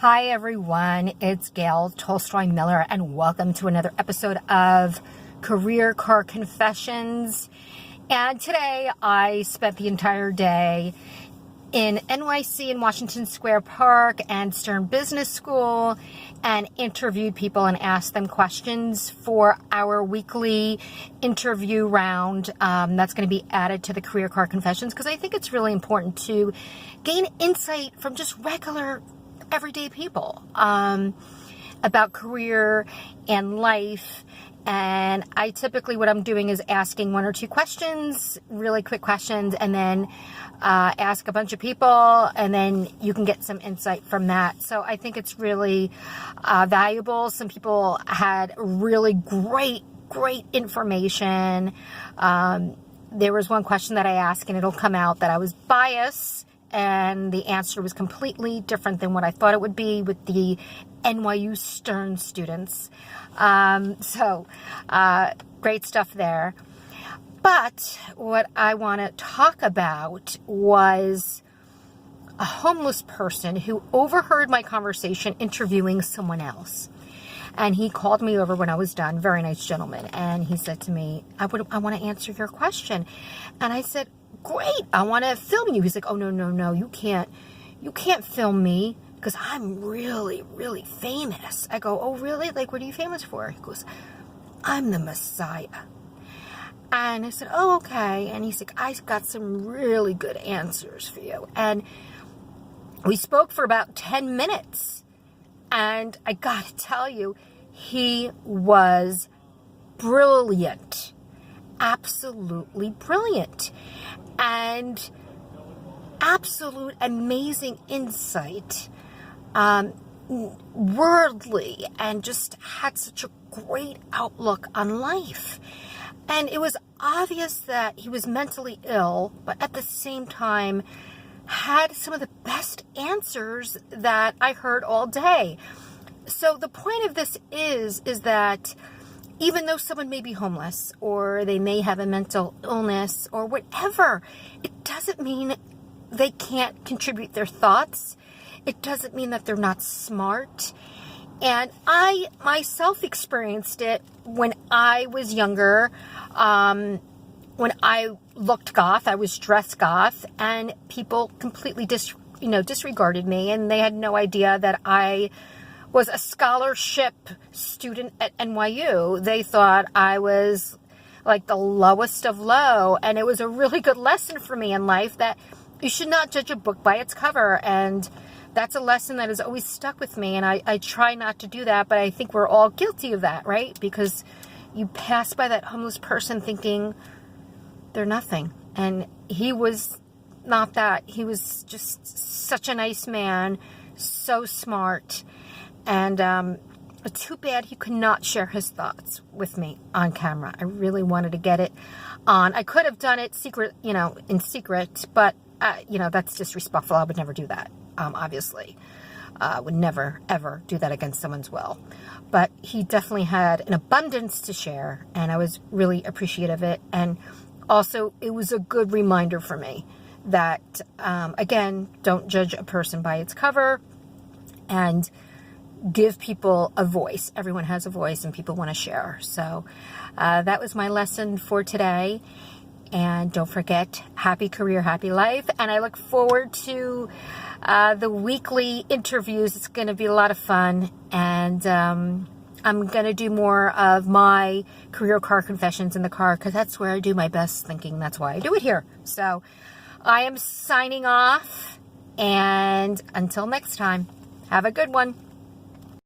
Hi everyone, it's Gail Tolstoi-Miller and welcome to another episode of Career Car Confessions. And today I spent the entire day in NYC in Washington Square Park and Stern Business School and interviewed people and asked them questions for our weekly interview round that's going to be added to the Career Car Confessions, because I think it's really important to gain insight from just regular everyday people about career and life. And I typically, what I'm doing is asking one or two questions, really quick questions, and then ask a bunch of people, and then you can get some insight from that. So I think it's really valuable. Some people had really great information. There was one question that I asked, and it'll come out that I was biased, and the answer was completely different than what I thought it would be with the NYU Stern students. Great stuff there. But what I want to talk about was a homeless person who overheard my conversation interviewing someone else. And he called me over when I was done, very nice gentleman, and he said to me, I want to answer your question. And I said, great, I want to film you. He's like, oh, no, you can't film me because I'm really famous. I go, oh, really? Like, what are you famous for? He goes, I'm the Messiah. And I said, oh, okay. And he's like, I got some really good answers for you. And we spoke for about 10 minutes. And I got to tell you, he was brilliant. Absolutely brilliant. And absolute amazing insight, worldly, and just had such a great outlook on life. And it was obvious that he was mentally ill, but at the same time had some of the best answers that I heard all day. So the point of this is that even though someone may be homeless or they may have a mental illness or whatever, it doesn't mean they can't contribute their thoughts. It doesn't mean that they're not smart. And I myself experienced it when I was younger. When I looked goth, I was dressed goth, and people completely disregarded me, and they had no idea that I was a scholarship student at NYU. They thought I was like the lowest of low, and it was a really good lesson for me in life that you should not judge a book by its cover. And that's a lesson that has always stuck with me, and I try not to do that, but I think we're all guilty of that, right? Because you pass by that homeless person thinking they're nothing, and he was not that. He was just such a nice man, so smart, and too bad he could not share his thoughts with me on camera. I really wanted to get it on. I could have done it in secret, but that's disrespectful. I would never do that. Obviously, would never ever do that against someone's will. But he definitely had an abundance to share, and I was really appreciative of it. And also, it was a good reminder for me that again, don't judge a person by its cover, and give people a voice. Everyone has a voice, and people want to share. So that was my lesson for today. And don't forget, happy career, happy life. And I look forward to the weekly interviews. It's going to be a lot of fun. And I'm going to do more of my career car confessions in the car, because that's where I do my best thinking. That's why I do it here. So I am signing off. And until next time, have a good one.